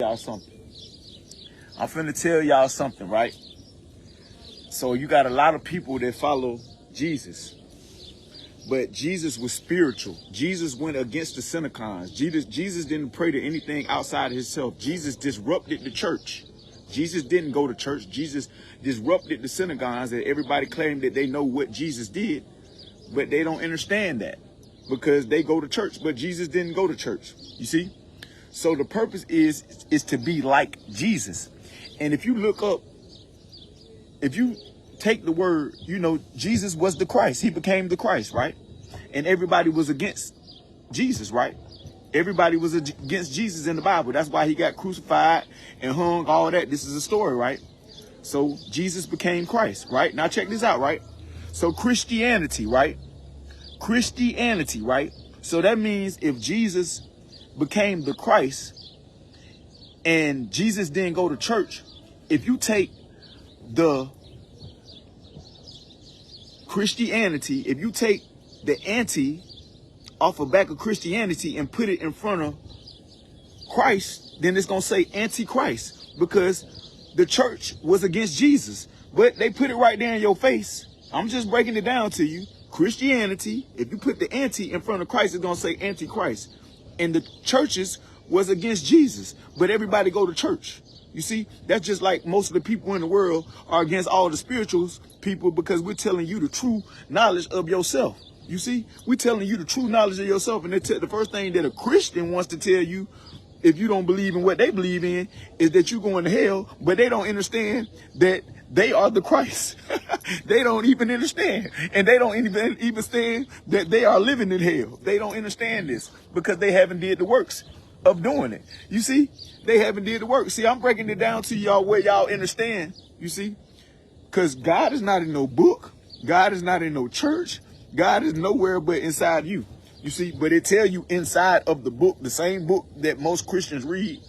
y'all something. I'm finna tell y'all something, right? So you got a lot of people that follow Jesus, but Jesus was spiritual. Jesus went against the synagogues. Jesus didn't pray to anything outside of himself. Jesus disrupted the church. Jesus didn't go to church. Jesus disrupted the synagogues, that everybody claimed that they know what Jesus did, but they don't understand that because they go to church, but Jesus didn't go to church. You see? So the purpose is to be like Jesus. And if you look up, if you take the word, Jesus was the Christ. He became the Christ, right? And everybody was against Jesus, right? Everybody was against Jesus in the Bible. That's why he got crucified and hung, all that. This is a story, right? So Jesus became Christ, right? Now check this out, right? So Christianity, right? Christianity, right? So that means if Jesus became the Christ and Jesus didn't go to church, if you take the Christianity, if you take the anti off the back of Christianity and put it in front of Christ, then it's going to say antichrist, because the church was against Jesus, but they put it right there in your face. I'm just breaking it down to you. Christianity, if you put the anti in front of Christ, it's going to say antichrist. And the churches was against Jesus, but everybody go to church. You see, that's just like most of the people in the world are against all the spirituals people, because we're telling you the true knowledge of yourself. You see, we're telling you the true knowledge of yourself. And the first thing that a Christian wants to tell you, if you don't believe in what they believe in, is that you're going to hell, but they don't understand that they are the Christ. They don't even understand. And they don't even understand that they are living in hell. They don't understand this because they haven't did the works of doing it. You see, they haven't did the work. See, I'm breaking it down to y'all where y'all understand, you see, because God is not in no book. God is not in no church. God is nowhere but inside you. You see, but it tell you inside of the book, the same book that most Christians read,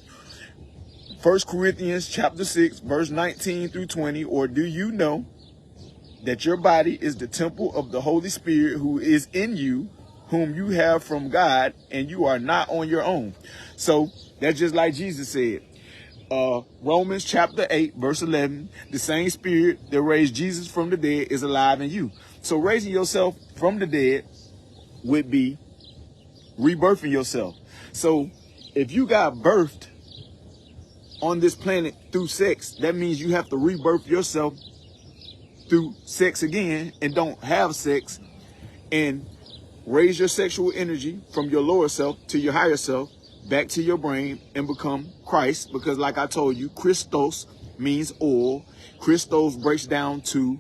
1 Corinthians chapter 6, verse 19 through 20, or do you know that your body is the temple of the Holy Spirit who is in you, whom you have from God, and you are not on your own? So that's just like Jesus said. Romans chapter 8, verse 11, the same spirit that raised Jesus from the dead is alive in you. So raising yourself from the dead would be rebirthing yourself. So if you got birthed on this planet through sex, that means you have to rebirth yourself through sex again, and don't have sex and raise your sexual energy from your lower self to your higher self, back to your brain, and become Christ. Because like I told you, Christos means oil. Christos breaks down to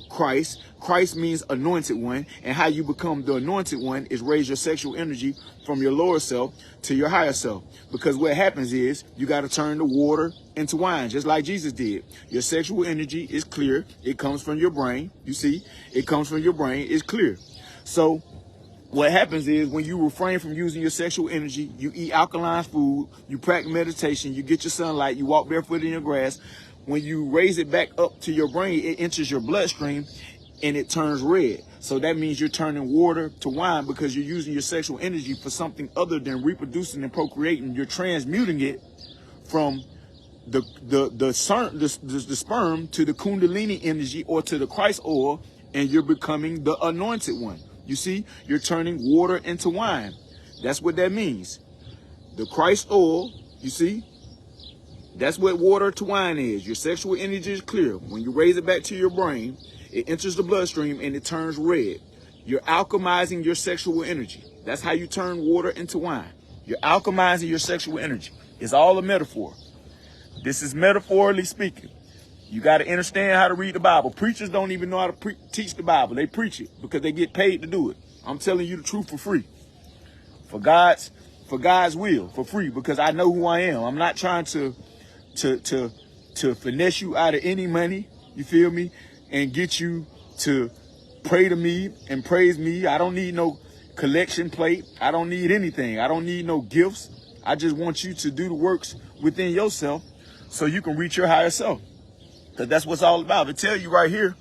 Christ. Christ means anointed one. And how you become the anointed one is raise your sexual energy from your lower self to your higher self. Because what happens is you got to turn the water into wine, just like Jesus did. Your sexual energy is clear. It comes from your brain. You see, it comes from your brain. It's clear. So what happens is when you refrain from using your sexual energy, you eat alkaline food, you practice meditation, you get your sunlight, you walk barefoot in your grass. When you raise it back up to your brain, it enters your bloodstream and it turns red. So that means you're turning water to wine, because you're using your sexual energy for something other than reproducing and procreating. You're transmuting it from the sperm to the Kundalini energy, or to the Christ oil, and you're becoming the anointed one. You see, you're turning water into wine. That's what that means. The Christ oil, you see, that's what water to wine is. Your sexual energy is clear. When you raise it back to your brain, it enters the bloodstream and it turns red. You're alchemizing your sexual energy. That's how you turn water into wine. You're alchemizing your sexual energy. It's all a metaphor. This is metaphorically speaking. You got to understand how to read the Bible. Preachers don't even know how to teach the Bible. They preach it because they get paid to do it. I'm telling you the truth for free. For God's will, for free, because I know who I am. I'm not trying to finesse you out of any money, you feel me, and get you to pray to me and praise me. I don't need no collection plate. I don't need anything. I don't need no gifts. I just want you to do the works within yourself so you can reach your higher self. Because that's what's all about. It tell you right here.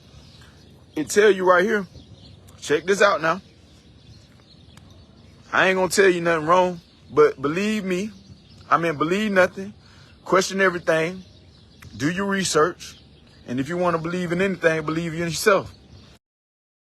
Check this out now. I ain't going to tell you nothing wrong, but believe me. Believe nothing. question everything, do your research, and if you want to believe in anything, believe in yourself.